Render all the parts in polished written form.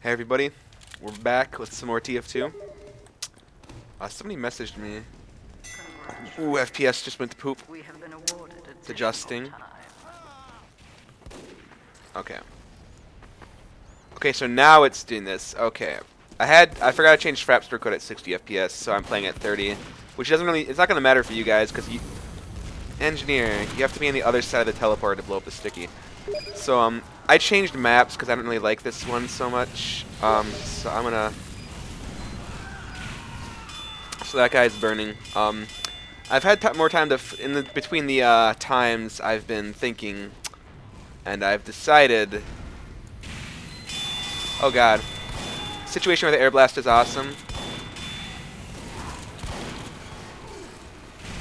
Hey everybody, we're back with some more TF2. Somebody messaged me. Ooh, FPS just went to poop. It's adjusting. Okay. Okay, so now it's doing this. Okay. I forgot to change Frapster code at 60 FPS, so I'm playing at 30. Which doesn't really, it's not going to matter for you guys, because Engineer, you have to be on the other side of the teleporter to blow up the sticky. So, I changed maps because I don't really like this one so much. So I'm gonna... So that guy's burning. I've had more time to... between the times I've been thinking, and I've decided... Oh god. Situation where the air blast is awesome.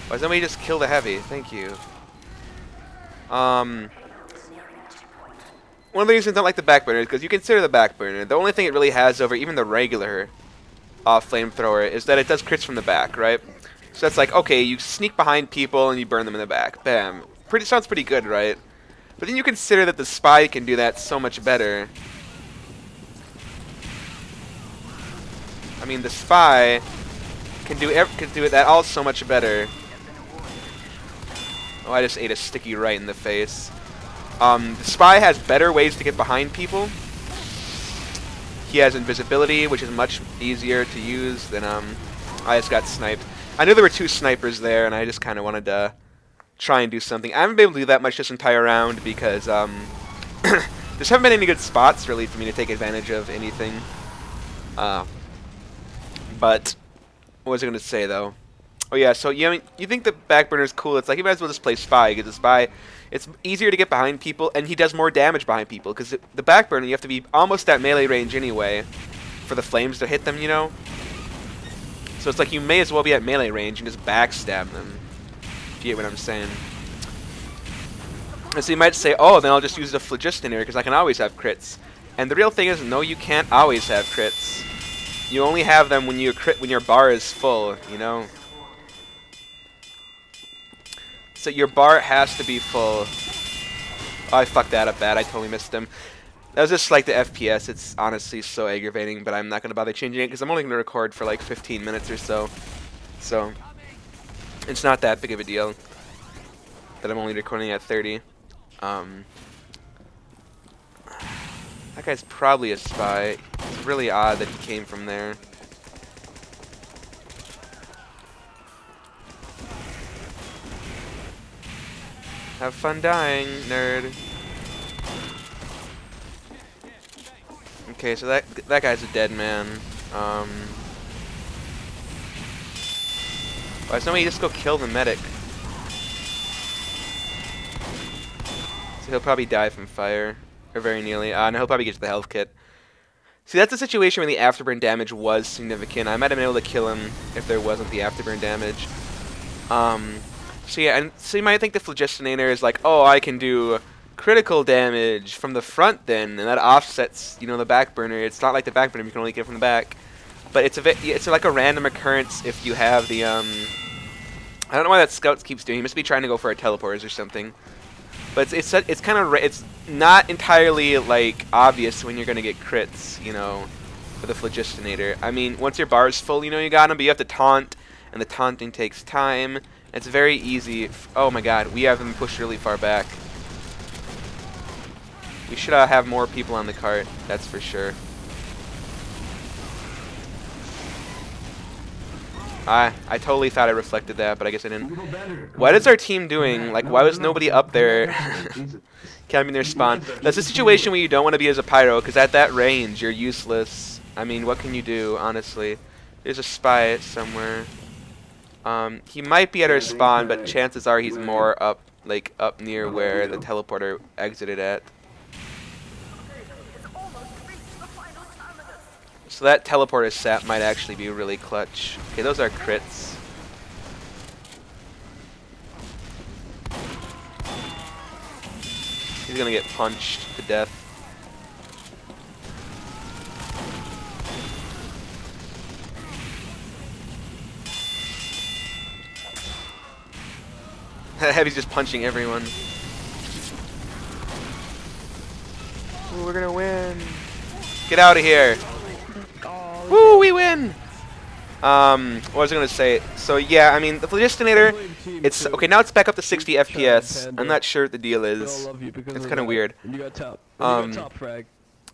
Why does somebody just kill the heavy? Thank you. One of the reasons I don't like the backburner is because you consider the backburner. The only thing it really has over even the regular flamethrower is that it does crits from the back, right? So that's like, okay, you sneak behind people and you burn them in the back. Bam. Sounds pretty good, right? But then you consider that the spy can do that so much better. I mean, the spy can do that all so much better. Oh, I just ate a sticky right in the face. The spy has better ways to get behind people. He has invisibility, which is much easier to use than, I just got sniped. I knew there were two snipers there, and I just kind of wanted to try and do something. I haven't been able to do that much this entire round because, there haven't been any good spots, really, for me to take advantage of anything. But, what was I going to say, though? Oh yeah, so you think the backburner is cool. It's like you might as well just play spy, because the spy, it's easier to get behind people, and he does more damage behind people, because the backburner, you have to be almost at melee range anyway for the flames to hit them, you know? So it's like you may as well be at melee range and just backstab them, if you get what I'm saying. And so you might say, oh, then I'll just use the Phlogistonator, because I can always have crits. And the real thing is, no, you can't always have crits. You only have them when your bar is full, you know? So your bar has to be full. Oh, I fucked that up bad. I totally missed him. That was just like the FPS. It's honestly so aggravating, but I'm not going to bother changing it because I'm only going to record for like 15 minutes or so. So it's not that big of a deal that I'm only recording at 30. That guy's probably a spy. It's really odd that he came from there. Have fun dying, nerd. Okay, so that guy's a dead man. Why does nobody just go kill the medic? So he'll probably die from fire, or very nearly. No, he'll probably get to the health kit. See, that's a situation where the afterburn damage was significant. I might have been able to kill him if there wasn't the afterburn damage. So yeah, and so you might think the Phlogistonator is like, oh, I can do critical damage from the front then, and that offsets, you know, the backburner. It's not like the backburner, you can only get from the back. But it's like a random occurrence if you have the, I don't know why that scout keeps doing. He must be trying to go for a teleporters or something. But it's kind of, it's not entirely, like, obvious when you're going to get crits, you know, for the Phlogistonator. I mean, once your bar is full, you know you got him, but you have to taunt, and the taunting takes time. It's very easy. Oh my god, we have them pushed really far back. We should have more people on the cart, that's for sure. I totally thought I reflected that, but I guess I didn't. What is our team doing? Like, why was nobody up there camping their spawn? That's a situation where you don't want to be as a pyro, because at that range, you're useless. I mean, what can you do, honestly? There's a spy somewhere. He might be at our spawn, but chances are he's more up near where the teleporter exited at. So that teleporter sap might actually be really clutch. Okay, those are crits. He's gonna get punched to death. Heavy's just punching everyone. Ooh, we're gonna win. Get out of here. Oh, Woo, we win! What was I going to say? So, yeah, I mean, the Phlogistonator, it's... Okay, now it's back up to 60 FPS. I'm not sure what the deal is. It's kind of weird. You got top. Frag.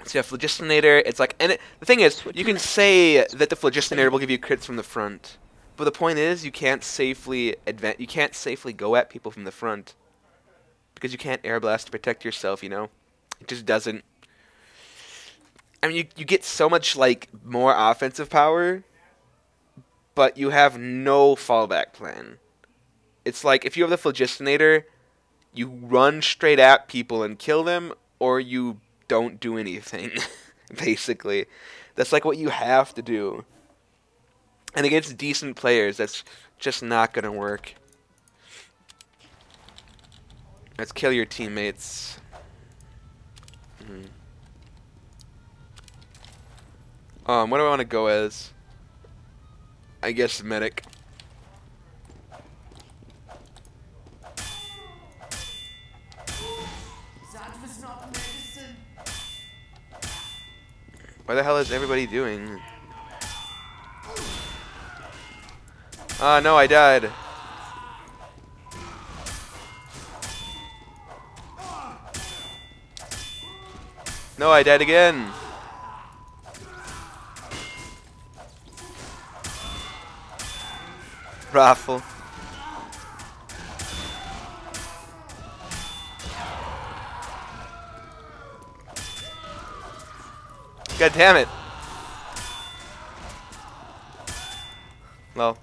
So, yeah, Phlogistonator, it's like... And the thing is, you can say that the Phlogistonator will give you crits from the front. But the point is, you can't safely go at people from the front. Because you can't air blast to protect yourself, you know? It just doesn't... I mean, you get so much, like, more offensive power, but you have no fallback plan. It's like, if you have the Phlogistonator, you run straight at people and kill them, or you don't do anything, basically. That's, like, what you have to do. And against decent players, that's just not going to work. Let's kill your teammates. What do I want to go as? I guess medic. What the hell is everybody doing? Ah, no, I died. No, I died again. Raffle. God damn it. Well,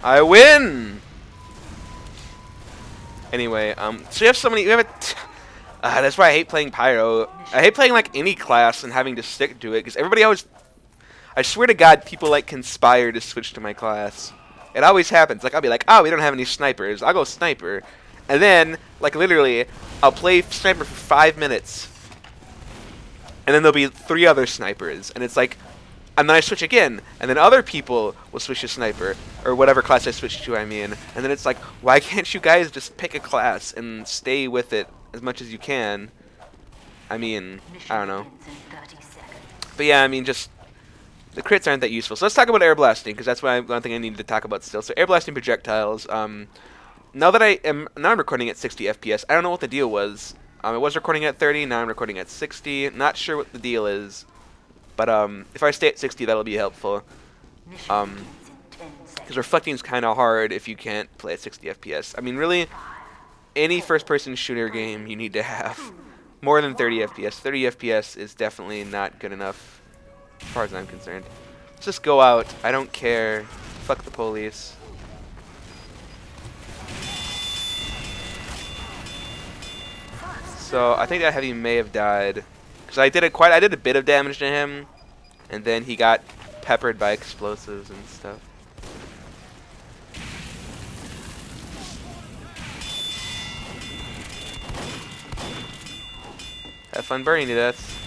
I win. Anyway, so you have so many. You have that's why I hate playing Pyro. I hate playing like any class and having to stick to it because everybody always. I swear to God, people like conspire to switch to my class. It always happens. Like, I'll be like, oh, we don't have any snipers. I'll go sniper. And then, like, literally, I'll play sniper for 5 minutes. And then there'll be 3 other snipers. And it's like, and then I switch again. And then other people will switch to sniper. Or whatever class I switch to, I mean. And then it's like, why can't you guys just pick a class and stay with it as much as you can? I mean, I don't know. But yeah, I mean, just... The crits aren't that useful. So let's talk about air blasting, because that's one thing I need to talk about still. So air blasting projectiles. Now I'm recording at 60 FPS. I don't know what the deal was. I was recording at 30. Now I'm recording at 60. Not sure what the deal is. But if I stay at 60, that'll be helpful. Because reflecting is kind of hard if you can't play at 60 FPS. I mean, really, any first-person shooter game you need to have more than 30 FPS. 30 FPS is definitely not good enough. As far as I'm concerned. Let's just go out. I don't care. Fuck the police. So I think that heavy may have died. Because I did a bit of damage to him. And then he got peppered by explosives and stuff. Have fun burning to death.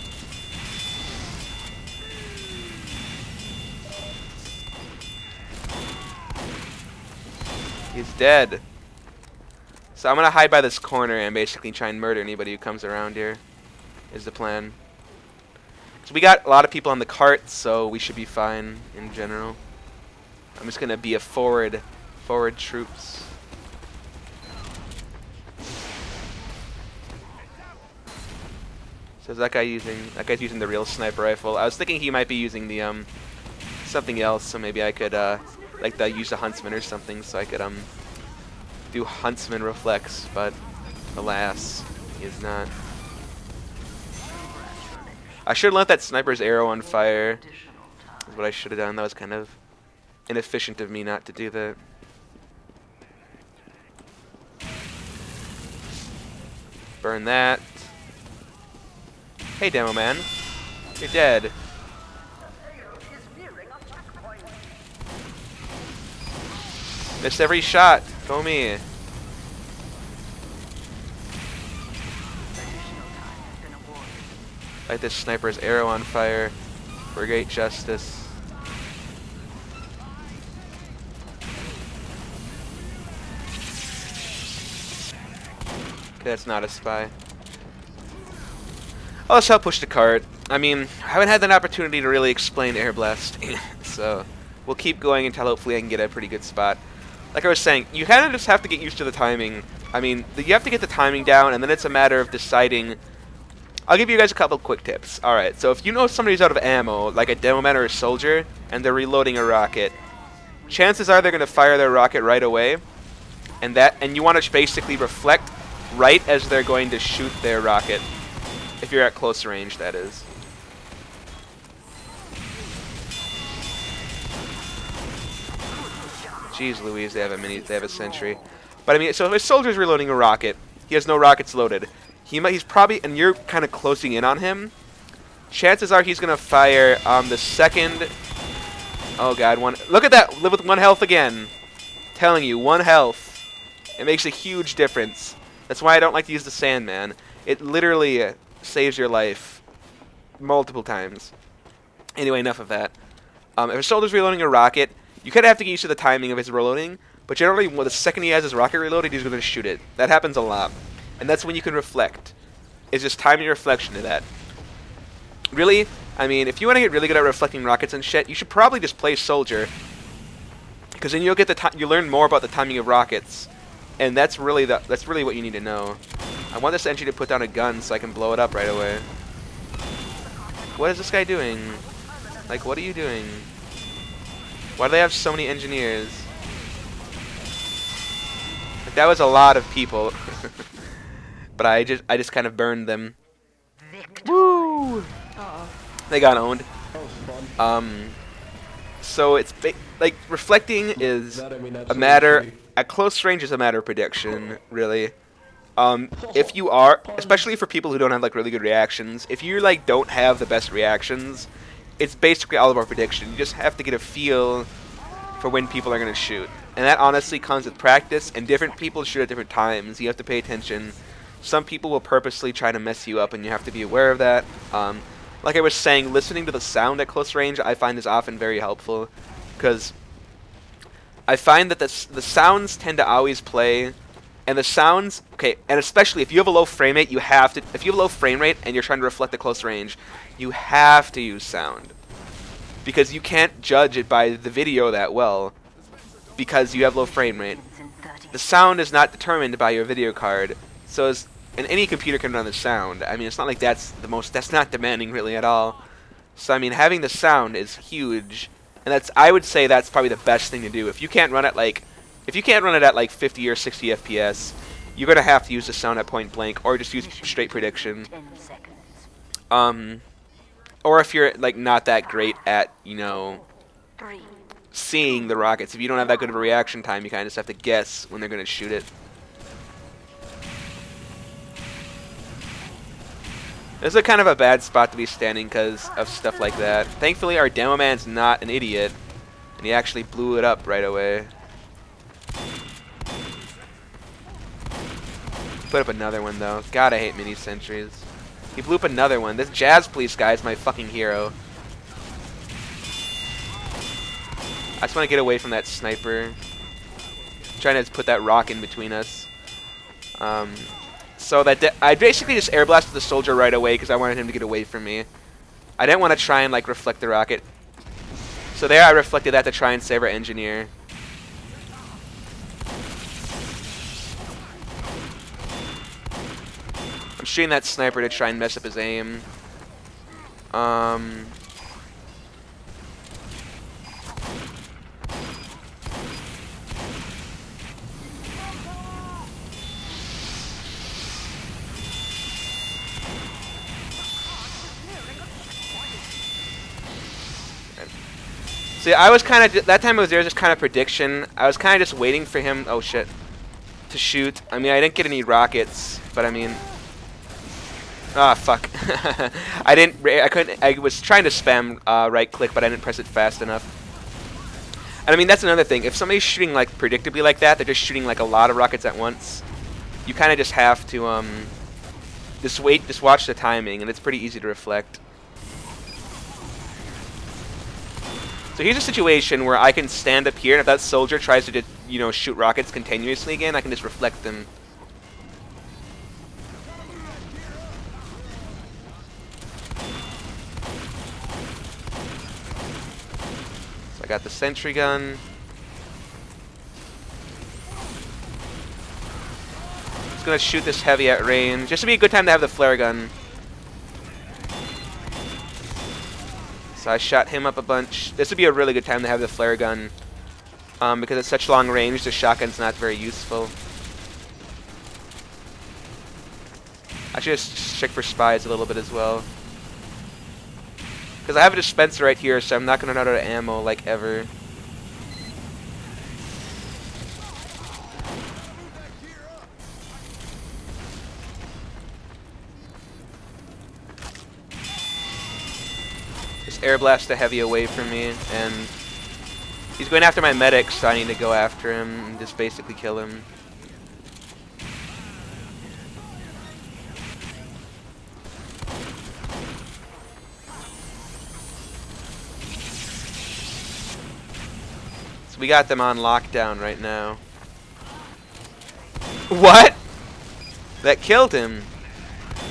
He's dead. So I'm going to hide by this corner and basically try and murder anybody who comes around here, is the plan. So we got a lot of people on the cart, so we should be fine in general. I'm just going to be a forward troops. So is that guy's using the real sniper rifle. I was thinking he might be using the something else, so maybe I could like use a huntsman or something, so I could do huntsman reflex, but alas, he is not. I should have let that sniper's arrow on fire. That's what I should have done. That was kind of inefficient of me not to do that. Burn that. Hey, Demo Man. You're dead. Missed every shot. Go me. Light this sniper's arrow on fire for great justice. Okay, that's not a spy. Oh, let's help push the cart. I mean, I haven't had that opportunity to really explain air blasting, so we'll keep going until hopefully I can get a pretty good spot. Like I was saying, you kind of just have to get used to the timing. I mean, you have to get the timing down, and then it's a matter of deciding. I'll give you guys a couple quick tips. Alright, so if you know somebody's out of ammo, like a demo man or a soldier, and they're reloading a rocket, chances are they're going to fire their rocket right away, and you want to basically reflect right as they're going to shoot their rocket. If you're at close range, that is. Jeez Louise, they have a sentry. But I mean, so if a soldier's reloading a rocket, he has no rockets loaded. He's probably, and you're kind of closing in on him. Chances are he's gonna fire the second. Oh God, look at that! Live with 1 health again. Telling you, 1 health. It makes a huge difference. That's why I don't like to use the Sandman. It literally saves your life multiple times. Anyway, enough of that. If a soldier's reloading a rocket, you kind of have to get used to the timing of his reloading, but generally, the second he has his rocket reloaded, he's going to shoot it. That happens a lot. And that's when you can reflect. It's just timing your reflection to that. Really, I mean, if you want to get really good at reflecting rockets and shit, you should probably just play soldier. Because then you'll get you learn more about the timing of rockets. And that's really what you need to know. I want this entry to put down a gun so I can blow it up right away. What is this guy doing? Like, what are you doing? Why do they have so many engineers? Like, that was a lot of people. But I just kind of burned them. Woo! They got owned. So it's like reflecting is a matter at close range is a matter of prediction, really. If you are, especially for people who don't have like really good reactions, if you like don't have the best reactions, it's basically all about prediction. You just have to get a feel for when people are going to shoot. And that honestly comes with practice, and different people shoot at different times. You have to pay attention. Some people will purposely try to mess you up, and you have to be aware of that. Like I was saying, listening to the sound at close range I find is often very helpful, because I find that the sounds tend to always play, and the sounds, okay, and especially if you have a low frame rate, if you have a low frame rate and you're trying to reflect at close range, you have to use sound, because you can't judge it by the video that well, because you have low frame rate. The sound is not determined by your video card, and any computer can run the sound. I mean, it's not like that's not demanding really at all. So I mean, having the sound is huge, and I would say that's probably the best thing to do. If you can't run it at like 50 or 60 FPS, you're gonna have to use the sound at point blank, or just use straight prediction. Or if you're like not that great at, you know, seeing the rockets, if you don't have that good of a reaction time, you kind of just have to guess when they're gonna shoot it. This is kind of a bad spot to be standing because of stuff like that. Thankfully, our demo man's not an idiot, and he actually blew it up right away. Put up another one, though. God, I hate mini sentries. He blew up another one. This Jazz Police guy is my fucking hero. I just want to get away from that sniper. I'm trying to put that rock in between us. So that I basically just air blasted the soldier right away because I wanted him to get away from me. I didn't want to try and like reflect the rocket. So there I reflected that to try and save our engineer. I'm shooting that sniper to try and mess up his aim. See, I was kind of, that time I was there just kind of prediction. I was kind of just waiting for him, oh shit, to shoot. I mean, I didn't get any rockets, but I mean, ah, fuck. I was trying to spam right click, but I didn't press it fast enough. And I mean, that's another thing. If somebody's shooting like predictably like that, they're just shooting like a lot of rockets at once. You kind of just have to, just watch the timing, and it's pretty easy to reflect. So here's a situation where I can stand up here, and if that soldier tries to just, you know, shoot rockets continuously again, I can just reflect them. I got the sentry gun. Just gonna shoot this heavy at range. This would be a good time to have the flare gun. So I shot him up a bunch. This would be a really good time to have the flare gun. Because it's such long range, the shotgun's not very useful. I should just check for spies a little bit as well. Because I have a dispenser right here, so I'm not going to run out of ammo like ever. Just air blast the heavy away from me, and he's going after my medics, so I need to go after him and just basically kill him. So we got them on lockdown right now. What? That killed him.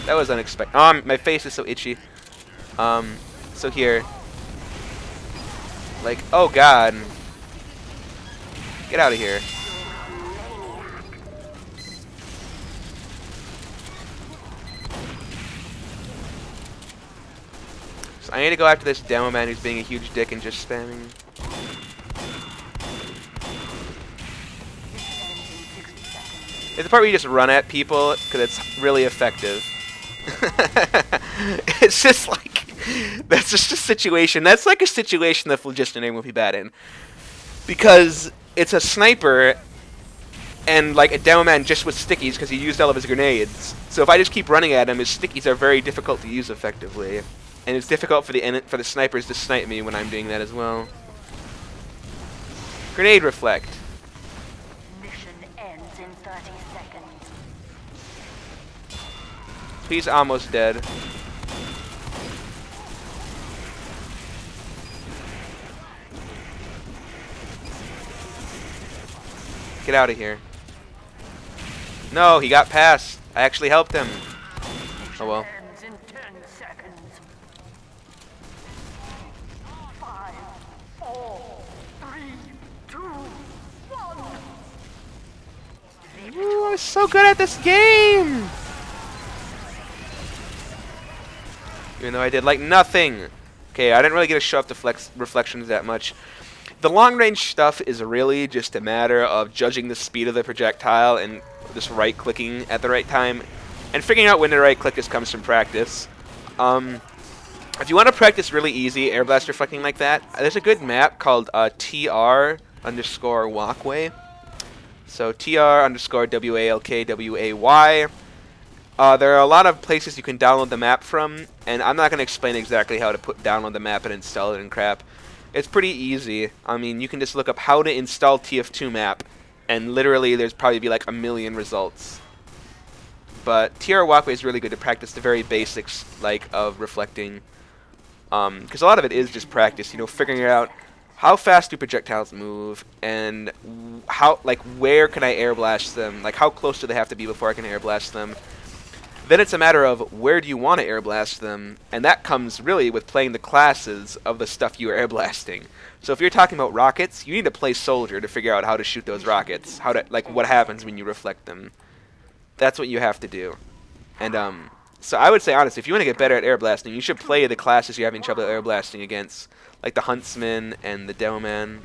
That was unexpected. My face is so itchy. So here. Like, oh god. Get out of here. So I need to go after this demo man who's being a huge dick and just spamming. It's the part where you just run at people because it's really effective. It's just like, that's just a situation. That's like a situation that Phlogistonary would be bad in. Because it's a sniper and like a demo man just with stickies because he used all of his grenades. So if I just keep running at him, his stickies are very difficult to use effectively. And it's difficult for the snipers to snipe me when I'm doing that as well. Grenade reflect. He's almost dead. Get out of here. No, he got past. I actually helped him. Oh well. Ooh, I'm so good at this game! Even though I did like nothing. Okay, I didn't really get to show up the reflections that much. The long range stuff is really just a matter of judging the speed of the projectile and just right clicking at the right time. And figuring out when to right click just comes from practice. If you want to practice really easy air blast reflecting like that, there's a good map called TR_walkway. So TR_WALKWAY. There are a lot of places you can download the map from, and I'm not going to explain exactly how to download the map and install it and crap. It's pretty easy. I mean, you can just look up how to install TF2 map, and literally there's probably be like a million results. But TR Walkway is really good to practice the very basics like of reflecting, because a lot of it is just practice. You know, figuring out how fast do projectiles move, and how, like, where can I air blast them? Like, how close do they have to be before I can air blast them? Then it's a matter of where do you want to air blast them, and that comes really with playing the classes of the stuff you are air blasting. So if you're talking about rockets, you need to play soldier to figure out how to shoot those rockets, how to, like, what happens when you reflect them. That's what you have to do. And so I would say honestly, if you want to get better at air blasting, you should play the classes you're having trouble air blasting against, like the Huntsman and the Demo Man.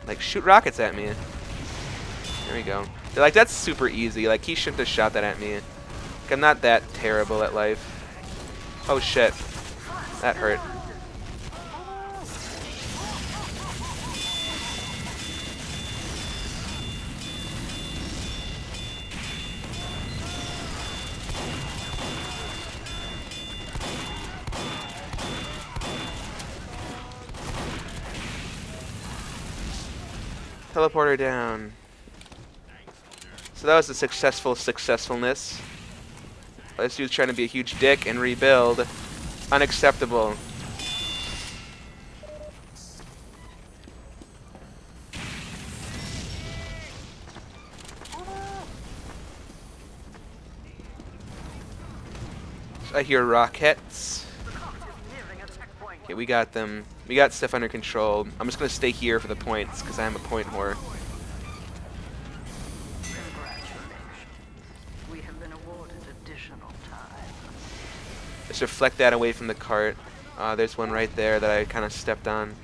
Like, shoot rockets at me. There we go. They're like, that's super easy. Like, he shouldn't have shot that at me. I'm not that terrible at life. Oh shit. That hurt. Teleporter down. So that was a successfulness. This dude's trying to be a huge dick and rebuild. Unacceptable. So I hear rockets. Okay, we got them. We got stuff under control. I'm just gonna stay here for the points because I'm a point whore. We have been awarded additional time. Just reflect that away from the cart. There's one right there that I kind of stepped on.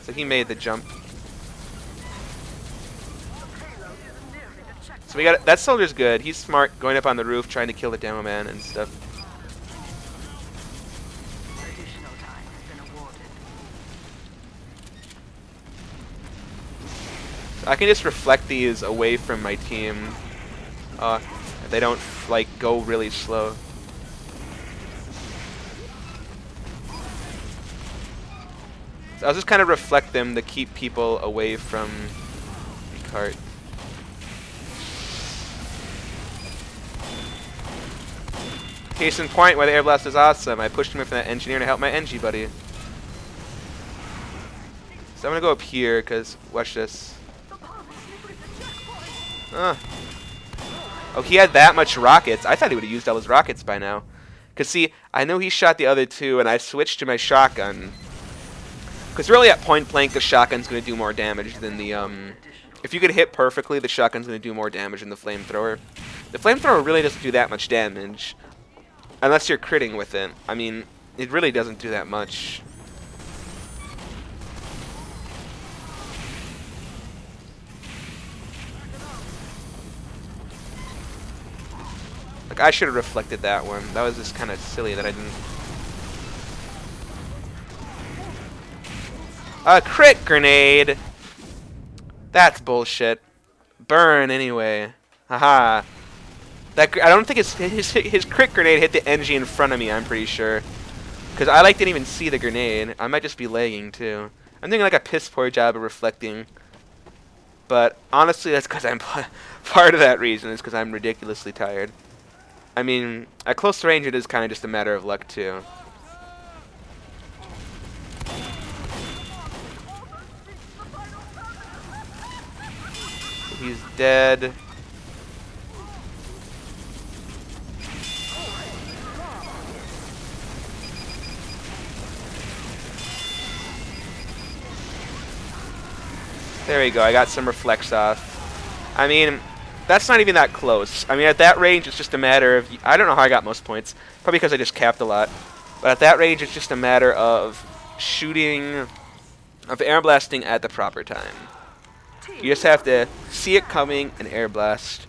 So he made the jump. So we got that soldier's good. He's smart, going up on the roof, trying to kill the demo man and stuff. Additional time has been awarded. So I can just reflect these away from my team. They don't like go really slow. So I'll just kind of reflect them to keep people away from the cart. Case in point, why the air blast is awesome. I pushed him in from that engineer to help my NG buddy. So I'm gonna go up here, cause watch this. Oh, he had that much rockets. I thought he would have used all his rockets by now. Cause see, I know he shot the other two, and I switched to my shotgun. Cause really, at point blank, the shotgun's gonna do more damage than the If you get hit perfectly, the shotgun's gonna do more damage than the flamethrower. The flamethrower really doesn't do that much damage, unless you're critting with it. I mean, it really doesn't do that much. Like, I should have reflected that one. That was just kind of silly that I didn't. A crit grenade! That's bullshit. Burn anyway. Haha. That I don't think his crit grenade hit the NG in front of me, I'm pretty sure. Because I like didn't even see the grenade. I might just be lagging too. I'm doing like a piss poor job of reflecting. But honestly, that's because I'm part of that reason is because I'm ridiculously tired. I mean, at close range it is kind of just a matter of luck too. He's dead. There we go, I got some reflex off. I mean, that's not even that close. I mean, at that range, it's just a matter of... I don't know how I got most points. Probably because I just capped a lot. But at that range, it's just a matter of shooting... of air blasting at the proper time. You just have to see it coming and air blast.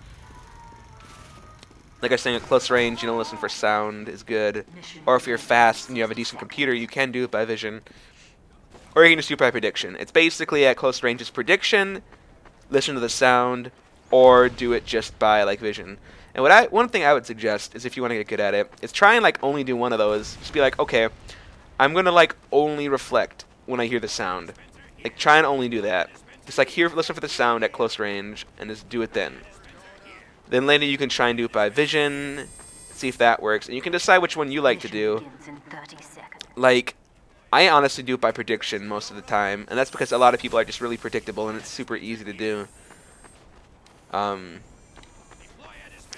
Like I was saying, at close range, you don't listen for sound is good. Or if you're fast and you have a decent computer, you can do it by vision. Or you can just do it by prediction. It's basically at close range is prediction, listen to the sound, or do it just by like vision. And one thing I would suggest is if you want to get good at it, is try and like only do one of those. Just be like, okay, I'm gonna like only reflect when I hear the sound. Like try and only do that. Just like listen for the sound at close range and just do it then. Then later you can try and do it by vision, see if that works, and you can decide which one you like to do. Like, I honestly do it by prediction most of the time, and that's because a lot of people are just really predictable and it's super easy to do. So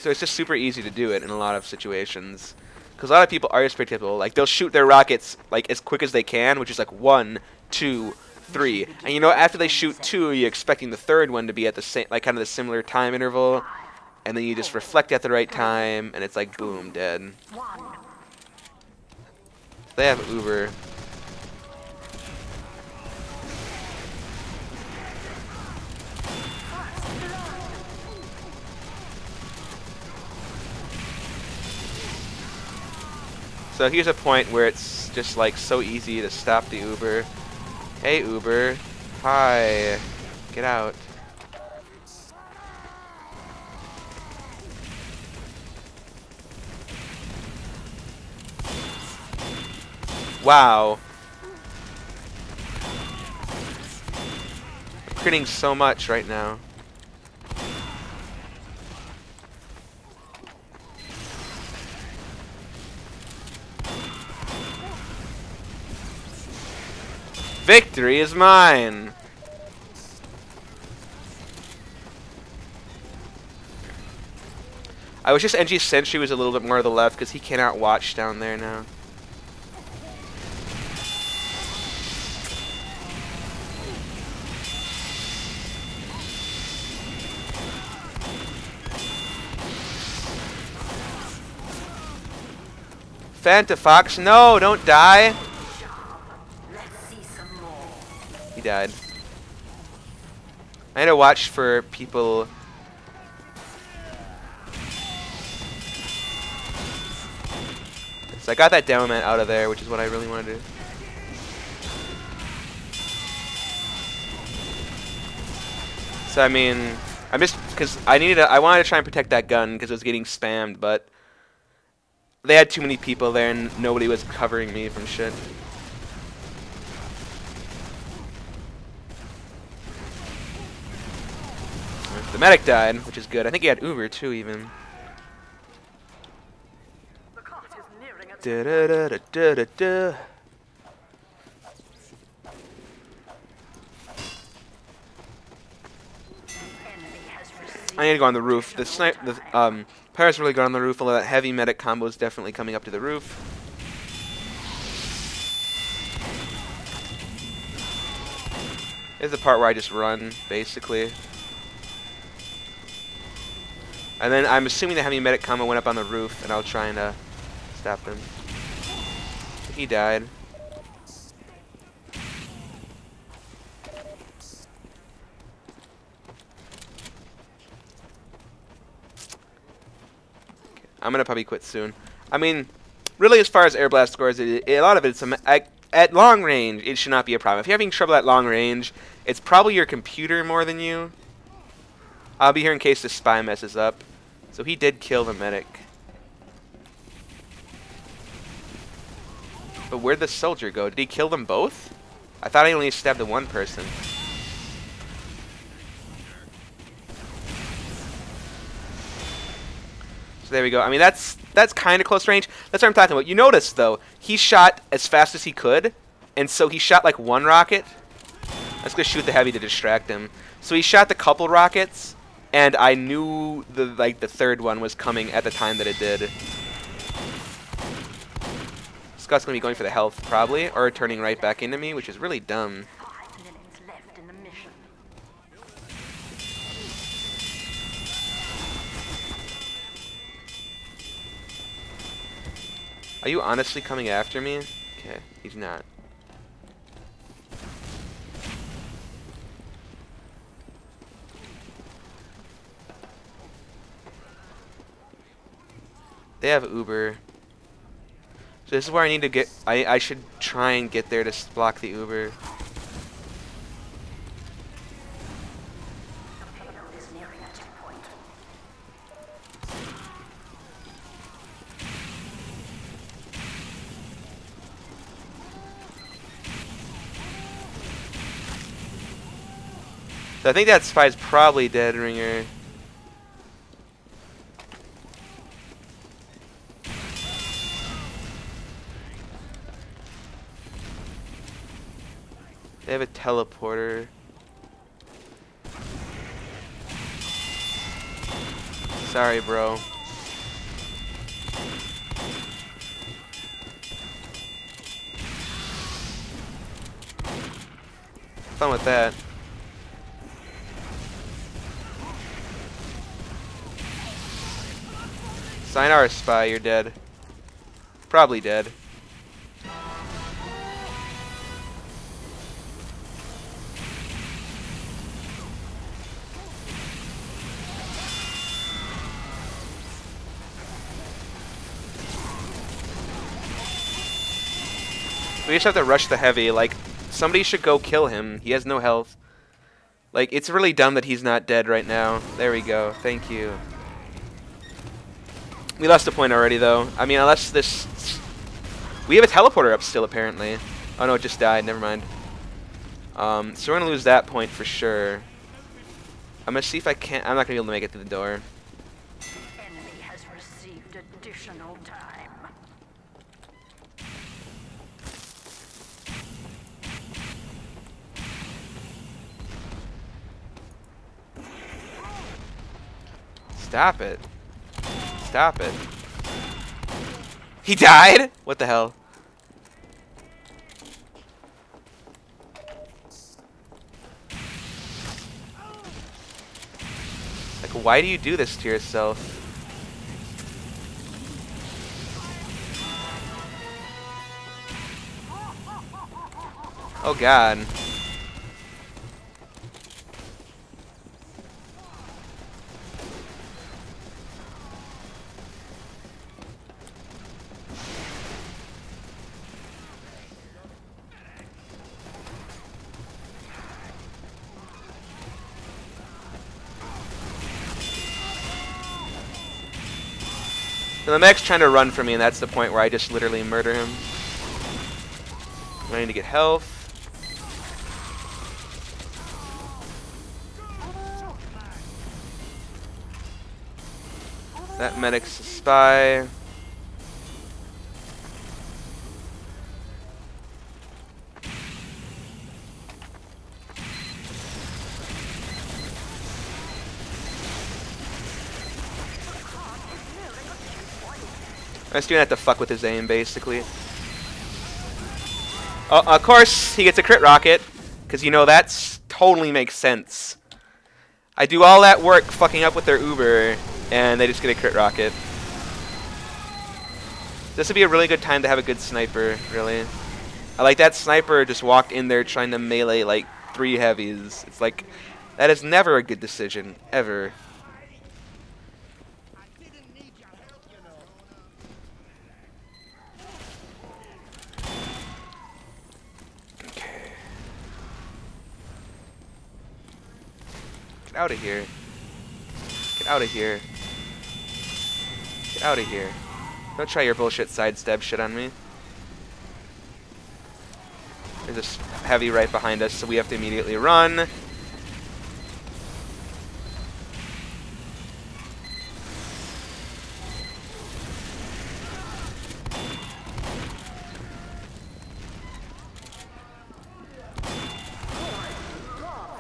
it's just super easy to do it in a lot of situations. Because a lot of people are just predictable. Like, they'll shoot their rockets like as quick as they can, which is like 1, 2, 3. And you know, after they shoot 2, you're expecting the third one to be at the same, like kind of the similar time interval. And then you just reflect at the right time, and it's like, boom, dead. They have Uber. So here's a point where it's just like so easy to stop the Uber. Hey Uber, hi, get out. Wow. I'm critting so much right now. Victory is mine! I wish this NG Sentry was a little bit more to the left because he cannot watch down there now. Fanta Fox, no, don't die. He died. I had to watch for people. So I got that demo man out of there, which is what I really want to do. So I mean, I'm just because I wanted to try and protect that gun because it was getting spammed, but they had too many people there and nobody was covering me from shit. The medic died, which is good. I think he had Uber too, even. Da da da da da da da. I need to go on the roof. The Pyros really got on the roof, although that heavy medic combo is definitely coming up to the roof. This is the part where I just run, basically. And then I'm assuming the heavy medic combo went up on the roof, and I'll try and stop him. He died. I'm gonna probably quit soon. I mean, really, as far as air blast scores, a lot of it's at long range. It should not be a problem. If you're having trouble at long range, it's probably your computer more than you. I'll be here in case the spy messes up. So he did kill the medic. But where'd the soldier go? Did he kill them both? I thought I only stabbed the one person. So there we go. I mean, that's kind of close range. That's what I'm talking about. You notice, though, he shot as fast as he could, and so he shot like one rocket. Let's go shoot the heavy to distract him. So he shot the couple rockets, and I knew the third one was coming at the time that it did. Scott's gonna be going for the health probably, or turning right back into me, which is really dumb. 5 minutes left in the mission. Are you honestly coming after me? Okay, he's not. They have Uber. So this is where I need to get. I should try and get there to block the Uber. So I think that spy's probably dead, Ringer. They have a teleporter. Sorry, bro. Fun with that. Sayonara, spy, you're dead. Probably dead. We just have to rush the heavy. Like, somebody should go kill him. He has no health. Like, it's really dumb that he's not dead right now. There we go. Thank you. We lost a point already, though. I mean, unless this... We have a teleporter up still, apparently. Oh, no, it just died. Never mind. So we're going to lose that point for sure. I'm going to see if I can't... I'm not going to be able to make it through the door. Enemy has received additional time. Stop it. Stop it. He died? What the hell? Like, why do you do this to yourself? Oh god. So the mech's trying to run from me, and that's the point where I just literally murder him. I need to get health. That medic's a spy. I'm just doing that to fuck with his aim, basically. Oh, of course, he gets a crit rocket, because you know that totally makes sense. I do all that work fucking up with their Uber, and they just get a crit rocket. This would be a really good time to have a good sniper, really. I like that sniper just walked in there trying to melee like 3 heavies. It's like, that is never a good decision, ever. Get out of here. Get out of here. Get out of here. Don't try your bullshit sidestep shit on me. There's this heavy right behind us, so we have to immediately run.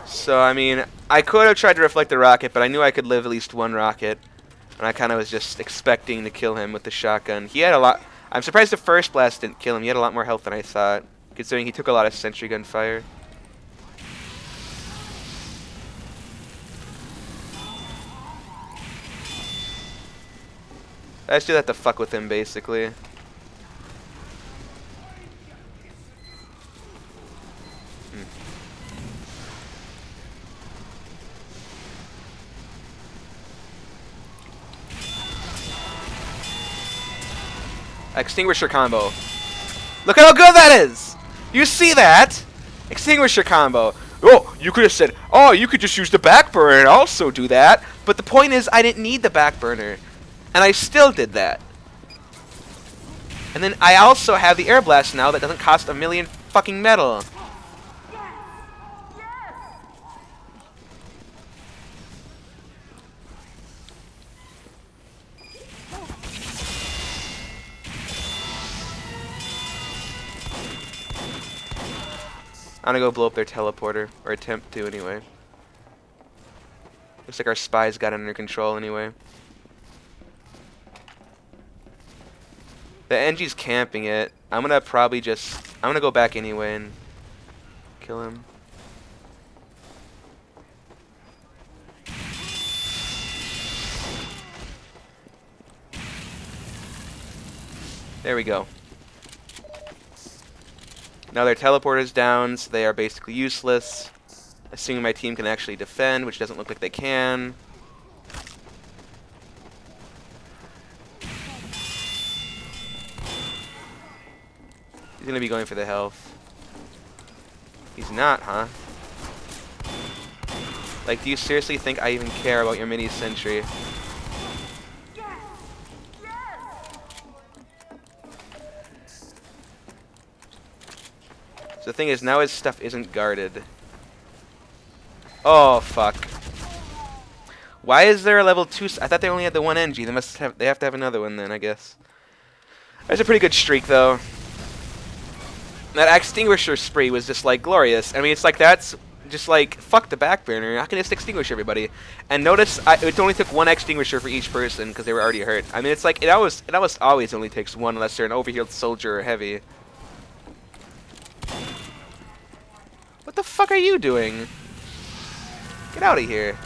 So, I mean, I could have tried to reflect the rocket, but I knew I could live at least 1 rocket. And I kind of was just expecting to kill him with the shotgun. He had a lot... I'm surprised the first blast didn't kill him. He had a lot more health than I thought, considering he took a lot of sentry gun fire. I just do that to fuck with him, basically. Extinguisher combo. Look at how good that is! You see that? Extinguisher combo. Oh, you could have said, oh, you could just use the back burner and also do that. But the point is, I didn't need the back burner. And I still did that. And then I also have the air blast now that doesn't cost a million fucking metal. I'm gonna go blow up their teleporter, or attempt to anyway. Looks like our spies got it under control anyway. The NG's camping it. I'm gonna probably just... I'm gonna go back anyway and kill him. There we go. Now their teleporter's down, so they are basically useless. Assuming my team can actually defend, which doesn't look like they can. He's gonna be going for the health. He's not, huh? Like, do you seriously think I even care about your mini sentry? So the thing is, now his stuff isn't guarded. Oh, fuck. Why is there a level 2? I thought they only had the 1 NG. They have to have another one then, I guess. That's a pretty good streak, though. That extinguisher spree was just, like, glorious. I mean, it's like, that's just, like, fuck the back burner. I can just extinguish everybody. And notice, it only took 1 extinguisher for each person, because they were already hurt. I mean, it's like, it almost always only takes 1 unless they're an overhealed soldier or heavy. What the fuck are you doing? Get out of here.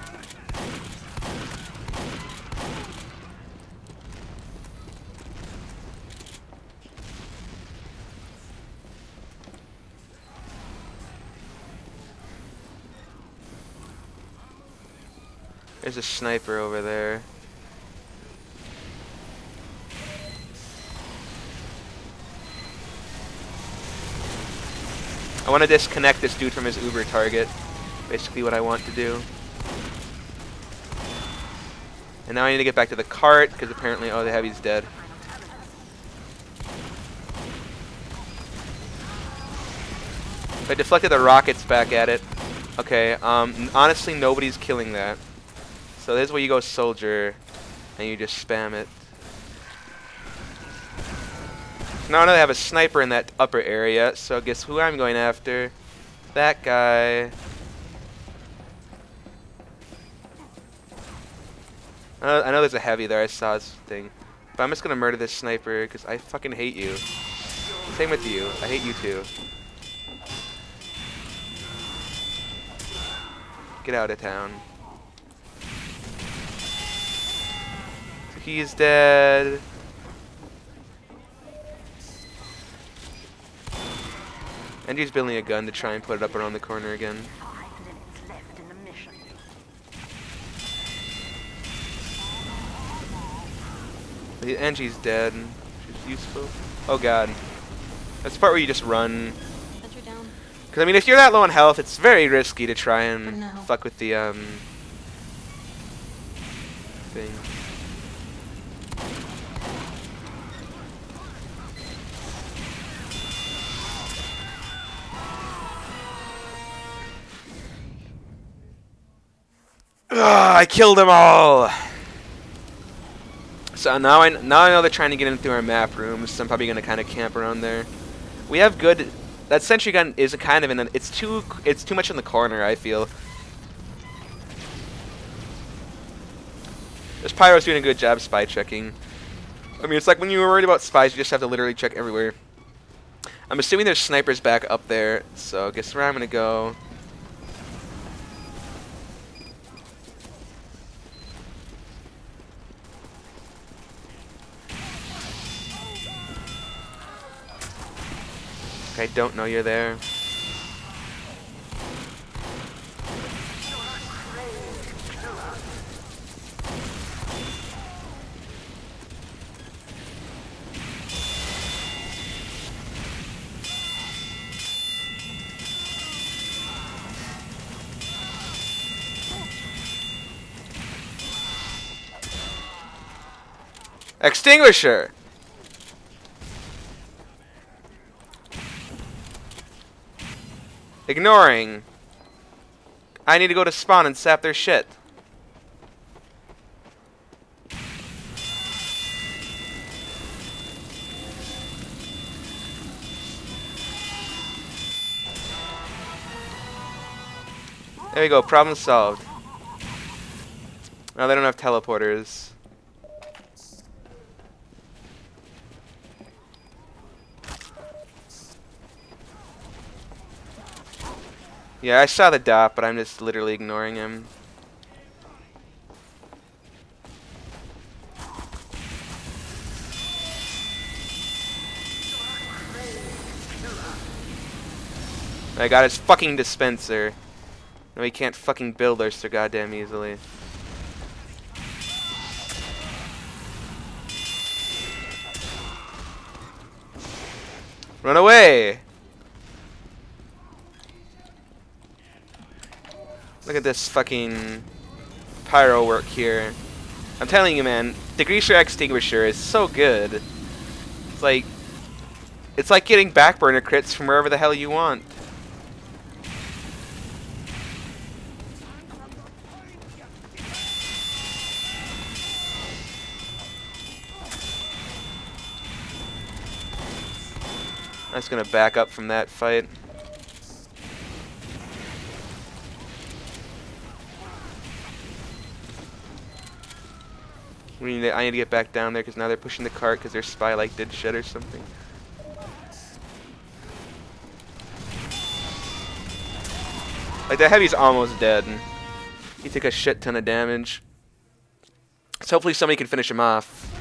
There's a sniper over there. I want to disconnect this dude from his Uber target. Basically what I want to do. And now I need to get back to the cart, because apparently, oh, the heavy's dead. I deflected the rockets back at it. Okay, honestly, nobody's killing that. So this is where you go soldier, and you just spam it. Now I know they have a sniper in that upper area, so guess who I'm going after? That guy. I know there's a heavy there, I saw this thing. But I'm just gonna murder this sniper, because I fucking hate you. Same with you, I hate you too. Get out of town. So he's dead. And he's building a gun to try and put it up around the corner again. 5 minutes left in the mission. The Angie's dead, which is useful. Oh god. That's the part where you just run. Sentry down. Because, I mean, if you're that low on health, it's very risky to try and No. fuck with the, thing. Ugh, I killed them all! So now I know they're trying to get in through our map rooms, so I'm probably going to kind of camp around there. We have good... That sentry gun is kind of in an... It's too much in the corner, I feel. This Pyros doing a good job spy checking. I mean, it's like when you were worried about spies, you just have to literally check everywhere. I'm assuming there's snipers back up there, so guess where I'm going to go. I don't know you're there. Extinguisher! Ignoring. I need to go to spawn and sap their shit. There we go, problem solved. No, they don't have teleporters. Yeah, I saw the dot, but I'm just literally ignoring him. I got his fucking dispenser. No, he can't fucking build her so goddamn easily. Run away! Look at this fucking pyro work here. I'm telling you, man, the Greaser Extinguisher is so good. It's like getting backburner crits from wherever the hell you want. I'm just gonna back up from that fight. I need to get back down there because now they're pushing the cart because their spy like did shit or something. Like the heavy's almost dead. He took a shit ton of damage. So hopefully somebody can finish him off.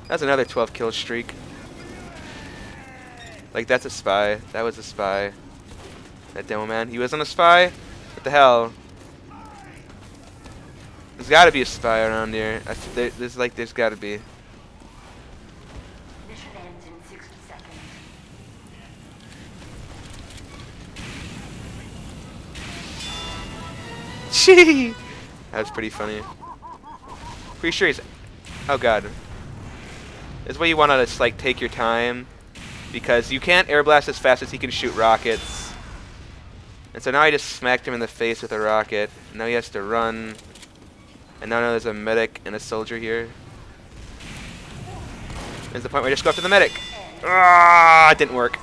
That's another 12 kill streak. Like that's a spy. That was a spy. That demo man. He wasn't a spy? What the hell? There's got to be a spy around here. There's got to be. Mission ends in 60 seconds. Gee, that was pretty funny. Pretty sure he's. Oh god. This is why you want to just like take your time, because you can't air blast as fast as he can shoot rockets. And so now I just smacked him in the face with a rocket. Now he has to run. And now there's a medic and a soldier here. There's the point where I just go after the medic. Ah, it didn't work.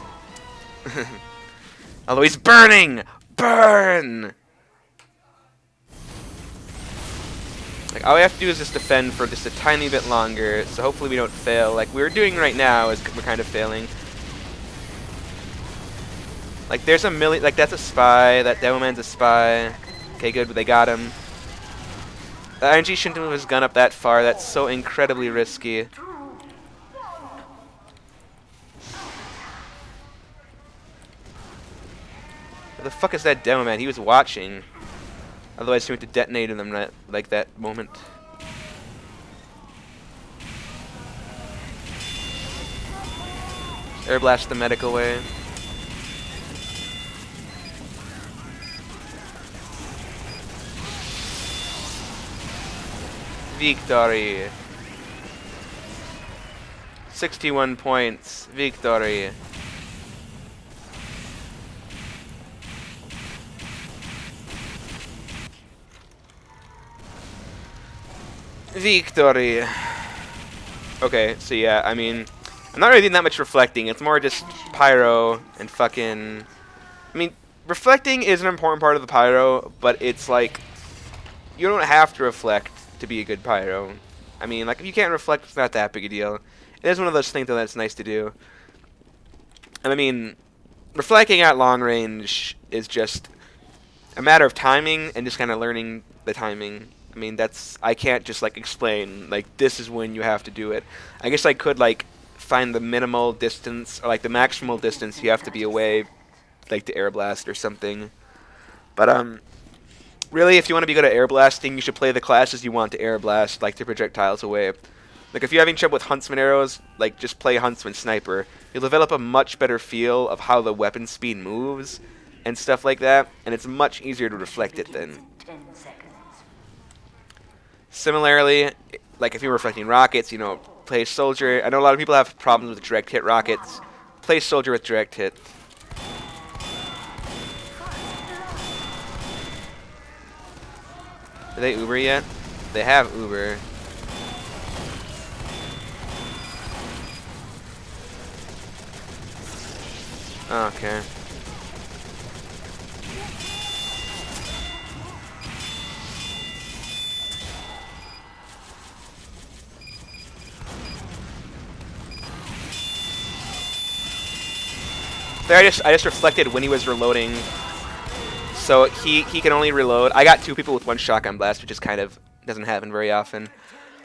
Although he's burning! Burn! Like, all we have to do is just defend for just a tiny bit longer, so hopefully we don't fail. Like we're doing right now, is we're kind of failing. Like there's a million, like that's a spy, that demo man's a spy. Okay, good, but they got him. The ING shouldn't move his gun up that far, that's so incredibly risky. Where the fuck is that demo man? He was watching. Otherwise he went to detonate them right, like that moment. Air blast the medic away. Victory. 61 points. Victory. Victory. Okay, so yeah, I mean, I'm not really doing that much reflecting. It's more just pyro and fucking... I mean, reflecting is an important part of the pyro, but it's like, you don't have to reflect to be a good pyro. I mean, like, if you can't reflect, it's not that big a deal. It is one of those things though that's nice to do. And I mean, reflecting at long range is just a matter of timing and just kind of learning the timing. I mean, that's, I can't just like explain, like, this is when you have to do it. I guess I could like find the minimal distance, or like the maximal distance you have to be away, like to air blast or something. But really, if you want to be good at air blasting, you should play the classes you want to air blast, like the projectiles away. Like if you're having trouble with Huntsman arrows, like just play Huntsman Sniper. You'll develop a much better feel of how the weapon speed moves and stuff like that, and it's much easier to reflect it then. 10 seconds. Similarly, like if you're reflecting rockets, you know, play Soldier. I know a lot of people have problems with direct hit rockets. Play Soldier with direct hit. Do they Uber yet? They have Uber. Okay. There, I just reflected when he was reloading, so he can only reload. I got 2 people with 1 shotgun blast, which is kind of doesn't happen very often.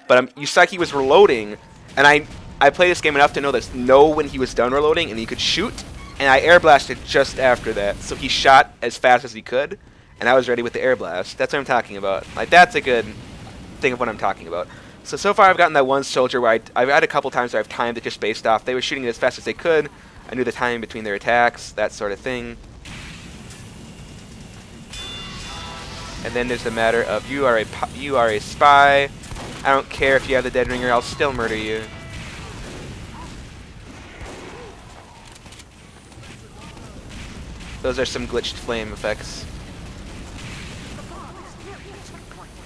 But Yusaki was reloading, and I played this game enough to know when he was done reloading and he could shoot, and I air blasted just after that. So he shot as fast as he could, and I was ready with the air blast. That's what I'm talking about. Like that's a good thing of what I'm talking about. So far I've gotten that one soldier where I've had a couple times where I've timed it just based off. They were shooting it as fast as they could. I knew the time between their attacks, that sort of thing. And then there's the matter of you are a spy. I don't care if you have the dead ringer, I'll still murder you. Those are some glitched flame effects.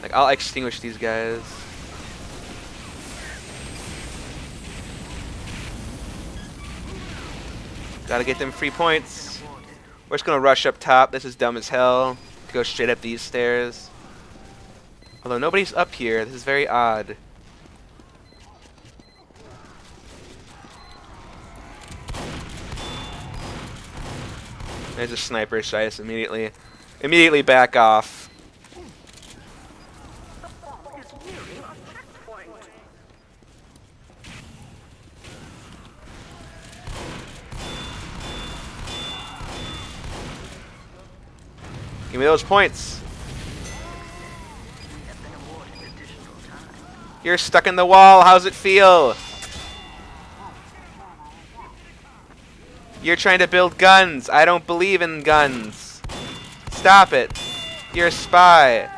Like I'll extinguish these guys. Gotta get them free points. We're just gonna rush up top. This is dumb as hell. To go straight up these stairs. Although nobody's up here. This is very odd. There's a sniper, so I just immediately back off. Give me those points. You're stuck in the wall. How's it feel? You're trying to build guns. I don't believe in guns. Stop it. You're a spy.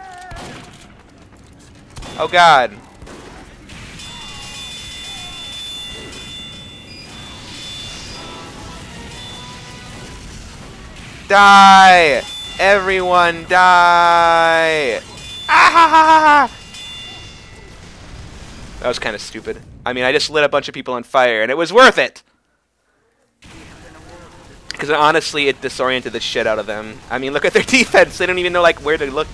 Oh God. Die! Everyone die! Ah ha ha ha! That was kind of stupid. I mean, I just lit a bunch of people on fire, and it was worth it! Because honestly, it disoriented the shit out of them. I mean, look at their defense. They don't even know, like, where to look.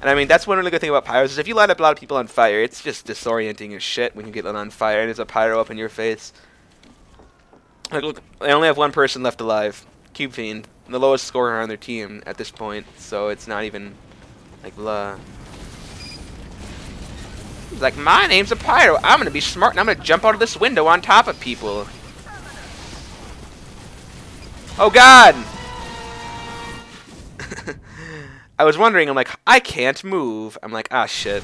And I mean, that's one really good thing about Pyros, is if you light up a lot of people on fire, it's just disorienting as shit when you get lit on fire, and there's a Pyro up in your face. Like, look, they only have one person left alive. Cube Fiend. The lowest scorer on their team at this point, so it's not even, like, blah. He's like, my name's a Pyro. I'm gonna be smart, and I'm gonna jump out of this window on top of people. Oh God! I was wondering, I'm like, I can't move. I'm like, ah, shit.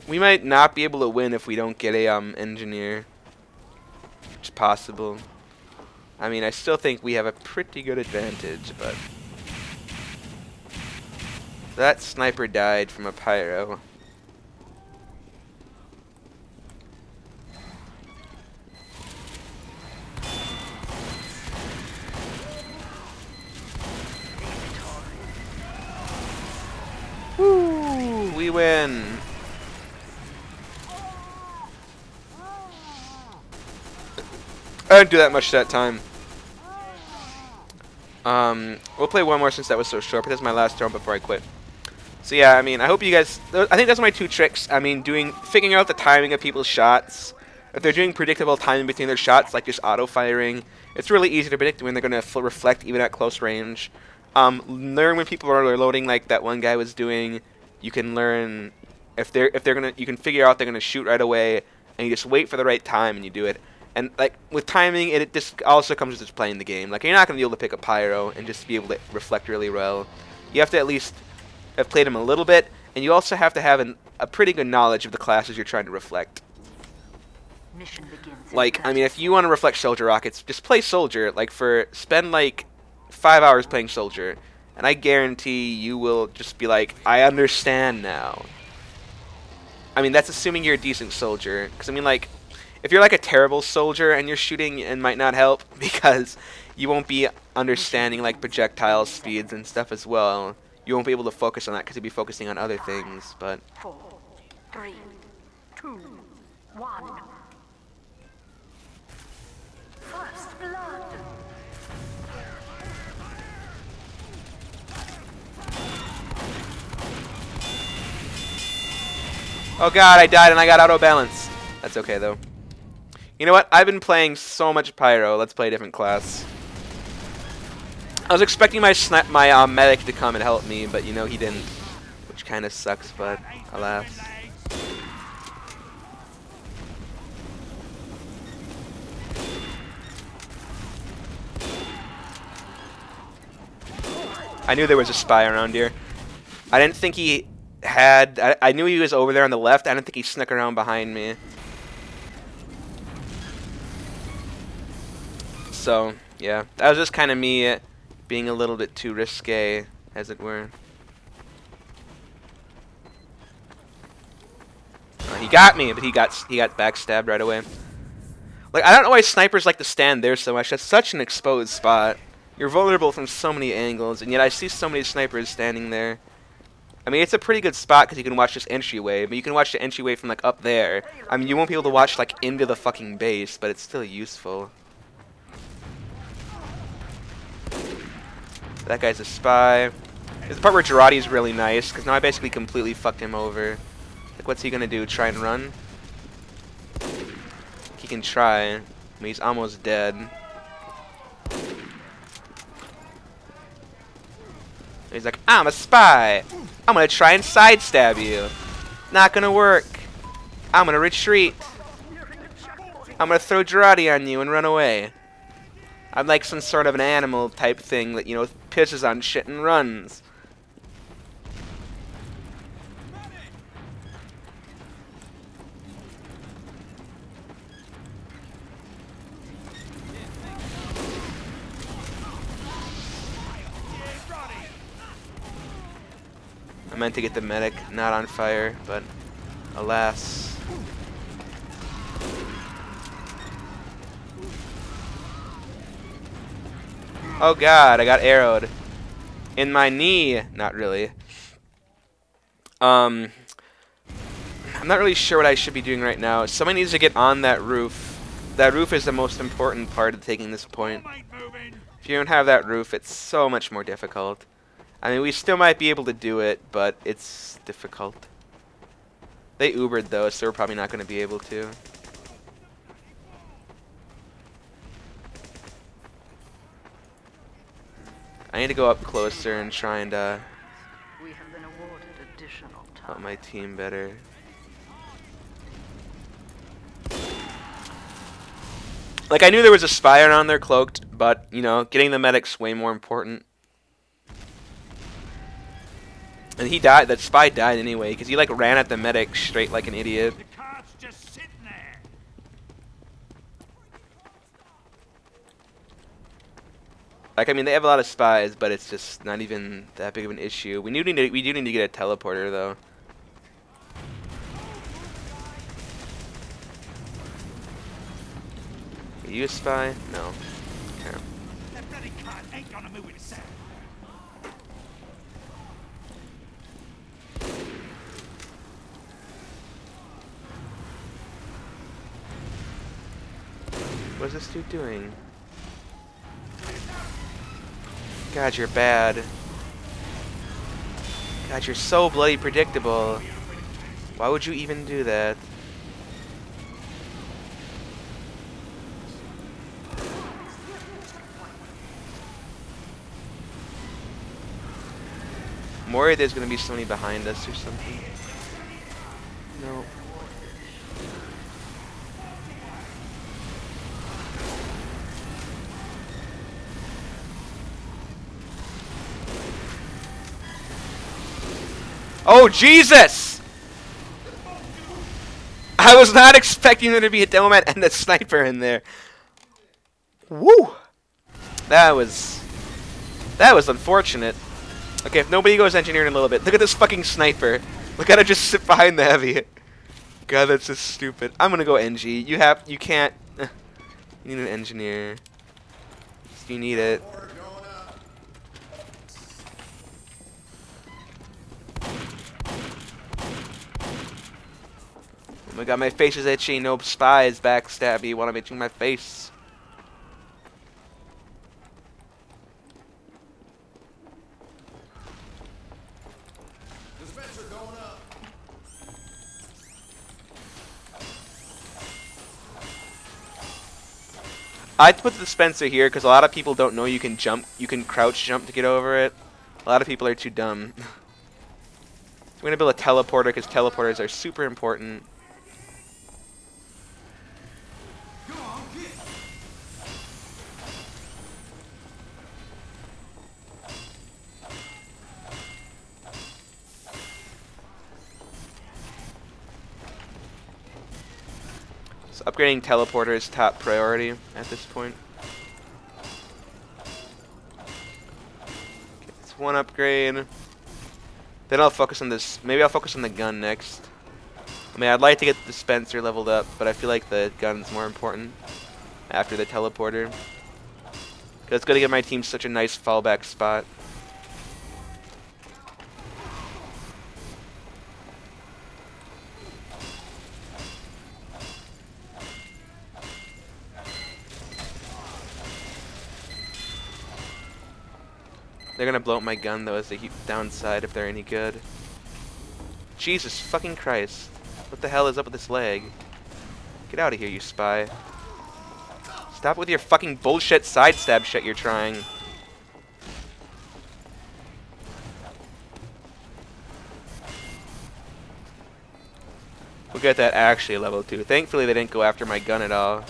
We might not be able to win if we don't get a engineer. It's possible. I mean, I still think we have a pretty good advantage, but that sniper died from a Pyro. Woo! We win. I didn't do that much that time. We'll play one more since that was so short, but this is my last turn before I quit. So yeah, I mean, I hope you guys... I think that's my two tricks. I mean, figuring out the timing of people's shots. If they're doing predictable timing between their shots, like just auto-firing, it's really easy to predict when they're going to reflect even at close range. Learn when people are loading, like that one guy was doing. You can learn if they're gonna... You can figure out they're going to shoot right away, and you just wait for the right time and you do it. And like with timing, it just also comes with just playing the game. Like, you're not gonna be able to pick a Pyro and just be able to reflect really well. You have to at least have played him a little bit, and you also have to have a pretty good knowledge of the classes you're trying to reflect. Mission begins. Like, I mean, if you want to reflect Soldier Rockets, just play Soldier. Like, spend like 5 hours playing Soldier, and I guarantee you will just be like, I understand now. I mean, that's assuming you're a decent soldier, because I mean, like, if you're like a terrible soldier and you're shooting, it might not help because you won't be understanding like projectile speeds and stuff as well. You won't be able to focus on that because you'll be focusing on other things. But 4, 3, 2, 1. First blood. oh God, I died and I got auto balance. That's okay though. You know what? I've been playing so much Pyro. Let's play a different class. I was expecting my medic to come and help me, but you know he didn't, which kind of sucks. But alas. I knew there was a spy around here. I didn't think he had. I knew he was over there on the left. I didn't think he snuck around behind me. So, yeah, that was just kind of me being a little bit too risque, as it were. He got me, but he got backstabbed right away. Like, I don't know why snipers like to stand there so much. That's such an exposed spot. You're vulnerable from so many angles, and yet I see so many snipers standing there. I mean, it's a pretty good spot because you can watch this entryway, but you can watch the entryway from, like, up there. I mean, you won't be able to watch, like, into the fucking base, but it's still useful. That guy's a spy. There's the part where Girardi's really nice, because now I basically completely fucked him over. Like, what's he gonna do? Try and run? He can try. I mean, he's almost dead. He's like, I'm a spy. I'm gonna try and sidestab you. Not gonna work. I'm gonna retreat. I'm gonna throw Girardi on you and run away. I'm like some sort of an animal type thing that, you know, pisses on shit and runs. I meant to get the medic not on fire, but alas. Oh god, I got arrowed. In my knee. Not really. I'm not really sure what I should be doing right now. Somebody needs to get on that roof. That roof is the most important part of taking this point. If you don't have that roof, it's so much more difficult. I mean, we still might be able to do it, but it's difficult. They Ubered though, so we're probably not going to be able to. I need to go up closer and try and We have been awarded additional help time. my team better. Like, I knew there was a spy around there cloaked, but, you know, getting the medic's way more important. And he died, that spy died anyway, because he, like, ran at the medic straight like an idiot. The cart's just sitting there. Like, I mean, they have a lot of spies, but it's just not even that big of an issue. We do need to get a teleporter, though. Are you a spy? No. Okay. That bloody cart ain't gonna move in a second. What is this dude doing? God, you're bad. God, you're so bloody predictable. Why would you even do that? I'm worried there's gonna be somebody behind us or something. No. Oh, Jesus! I was not expecting there to be a Demoman and a sniper in there. Woo! That was unfortunate. Okay, if nobody goes engineer in a little bit, look at this fucking sniper. Look at it just sit behind the heavy. God, that's just stupid. I'm gonna go NG. You can't. You need an engineer. You need it. Oh my god, my face is itchy. No spies backstabby while I'm itching my face. Dispenser going up. I'd put the dispenser here because a lot of people don't know you can jump. You can crouch jump to get over it. A lot of people are too dumb. We're gonna build a teleporter because teleporters are super important. So upgrading teleporter is top priority at this point. Okay, that's one upgrade. Then I'll focus on this. Maybe I'll focus on the gun next. I mean, I'd like to get the dispenser leveled up, but I feel like the gun's more important after the teleporter. Because it's going to give my team such a nice fallback spot. They're gonna blow up my gun though as they keep downside if they're any good. Jesus fucking Christ. What the hell is up with this leg? Get out of here, you spy. Stop with your fucking bullshit sidestab shit you're trying. We'll get that actually level 2. Thankfully they didn't go after my gun at all.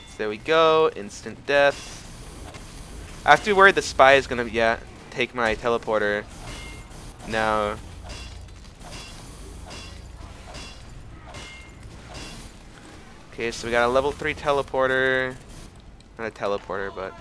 So there we go. Instant death. I have to be worried the spy is gonna, yeah, take my teleporter. No. Okay, so we got a level 3 teleporter. Not a teleporter, but...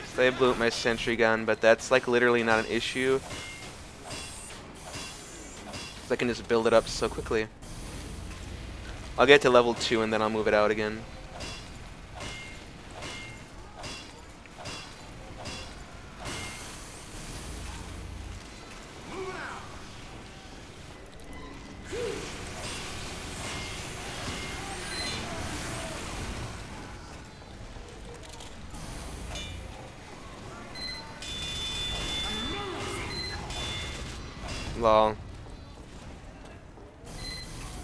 So they blew up my sentry gun, but that's like literally not an issue. 'Cause I can just build it up so quickly. I'll get to level 2 and then I'll move it out again. Lol.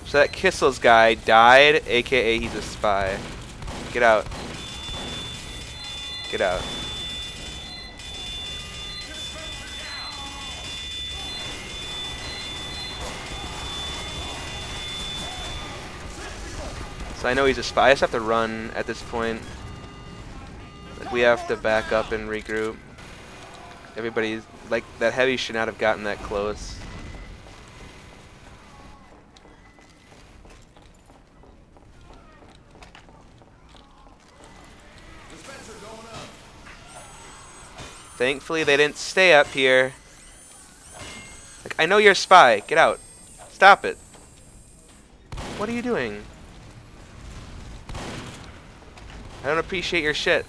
So that Kissel's guy died, aka he's a spy. Get out. Get out. So I know he's a spy. I just have to run at this point. Like, we have to back up and regroup. Everybody's like, that heavy should not have gotten that close. Thankfully, they didn't stay up here. Like, I know you're a spy. Get out. Stop it. What are you doing? I don't appreciate your shit.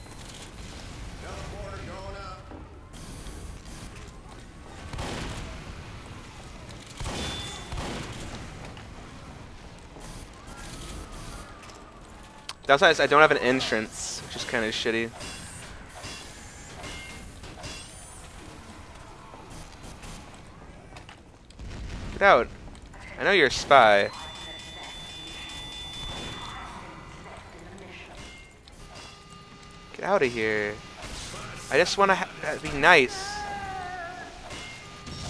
Downside is I don't have an entrance, which is kind of shitty. Get out. I know you're a spy. Get out of here. I just want to be nice.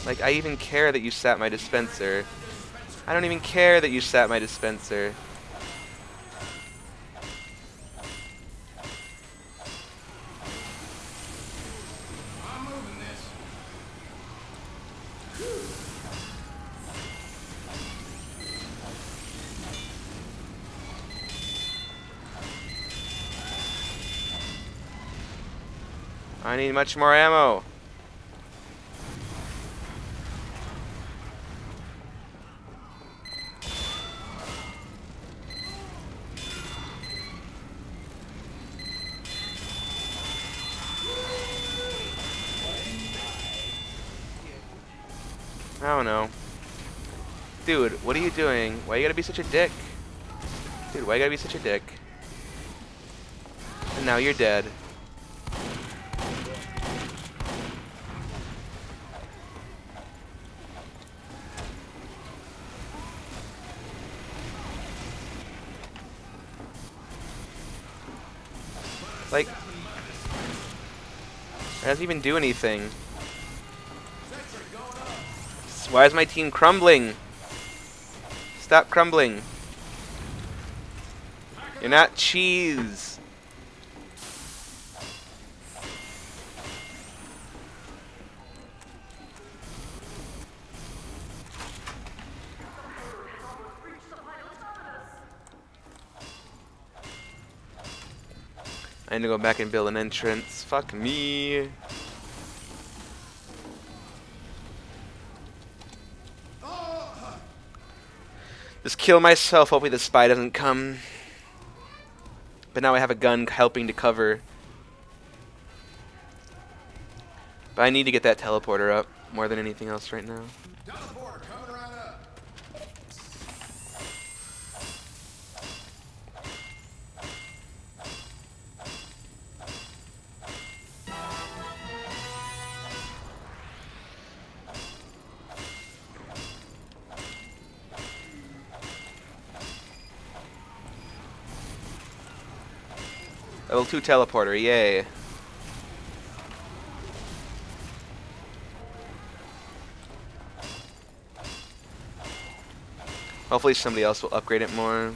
Like, I even care that you sat my dispenser. I don't even care that you sat my dispenser. I need much more ammo. I don't know. Dude, what are you doing? Why you gotta be such a dick? Dude, why you gotta be such a dick? And now you're dead. Like, it doesn't even do anything. Why is my team crumbling? Stop crumbling. You're not cheese. I need to go back and build an entrance. Fuck me. Just kill myself, hopefully the spy doesn't come. But now I have a gun helping to cover. But I need to get that teleporter up more than anything else right now. Teleporter coming right up. Level 2 teleporter, yay. Hopefully somebody else will upgrade it more.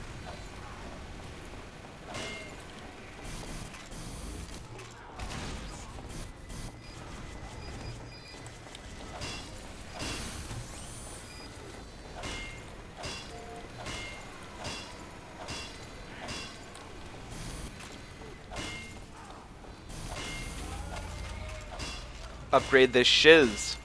Upgrade this shiz.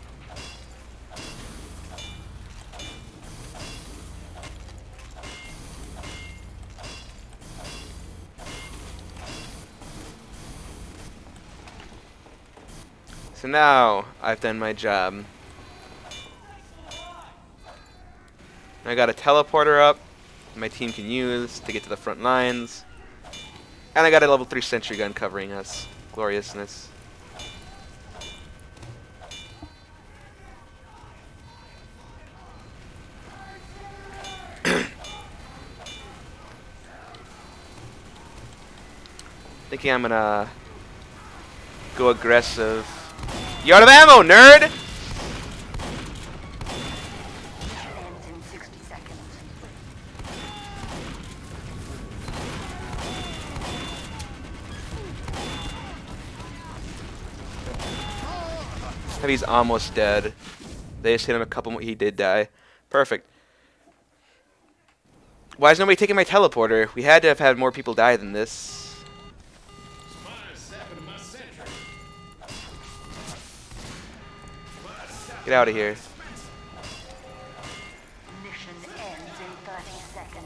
So now I've done my job. I got a teleporter up my team can use to get to the front lines. And I got a level 3 sentry gun covering us. Gloriousness. Thinking I'm gonna go aggressive. You out of ammo, nerd! Ends in 60 seconds. Heavy's almost dead. They just hit him a couple more. He did die. Perfect. Why is nobody taking my teleporter? We had to have had more people die than this. Get out of here. Mission ends in 30 seconds.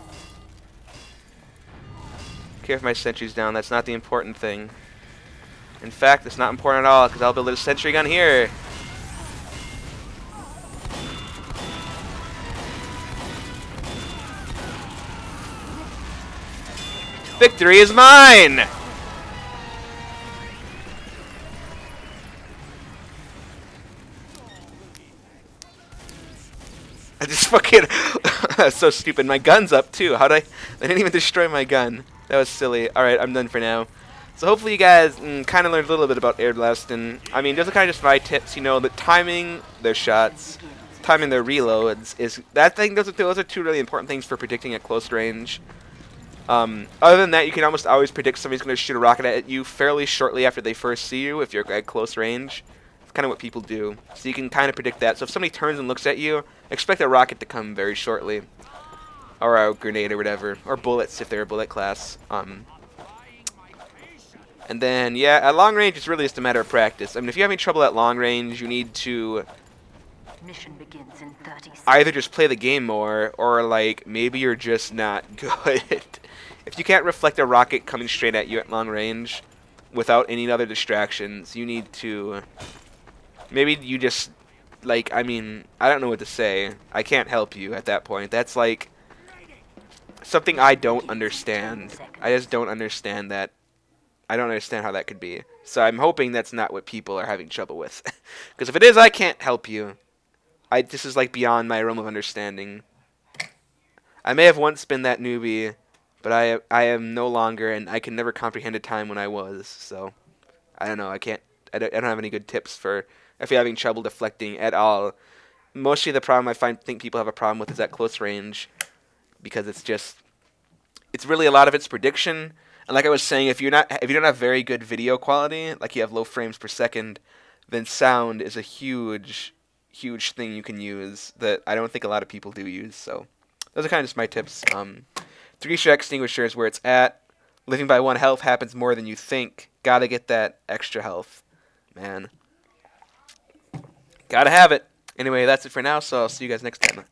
Care if my sentry's down. That's not the important thing. In fact, it's not important at all, because I'll build a sentry gun here. Victory is mine! I just fucking... That's so stupid. My gun's up, too. How'd I didn't even destroy my gun. That was silly. Alright, I'm done for now. So hopefully you guys kind of learned a little bit about air blasting. I mean, those are kind of just my tips. You know, the timing their shots, timing their reloads is... That thing, those are two really important things for predicting at close range. Other than that, you can almost always predict somebody's going to shoot a rocket at you fairly shortly after they first see you if you're at close range. It's kind of what people do. So you can kind of predict that. So if somebody turns and looks at you, expect a rocket to come very shortly. Or a grenade or whatever. Or bullets if they're a bullet class. And then, yeah, at long range, it's really just a matter of practice. I mean, if you're having trouble at long range, you need to Mission begins in 30 seconds. either just play the game more, or, like, maybe you're just not good. If you can't reflect a rocket coming straight at you at long range without any other distractions, you need to... Maybe you just, like, I mean, I don't know what to say. I can't help you at that point. That's, like, something I don't understand. I just don't understand that. I don't understand how that could be. So I'm hoping that's not what people are having trouble with. Because if it is, I can't help you. This is, like, beyond my realm of understanding. I may have once been that newbie, but I am no longer, and I can never comprehend a time when I was. So, I don't know. I don't have any good tips for if you're having trouble deflecting at all. Mostly the problem I think people have a problem with is at close range, because it's really a lot of it's prediction. And like I was saying, if you don't have very good video quality, like you have low frames per second, then sound is a huge thing you can use that I don't think a lot of people do use. So those are kind of just my tips. 3-shot extinguisher is where it's at. Living by 1 health happens more than you think. Gotta get that extra health, man. Gotta have it. Anyway, that's it for now, so I'll see you guys next time.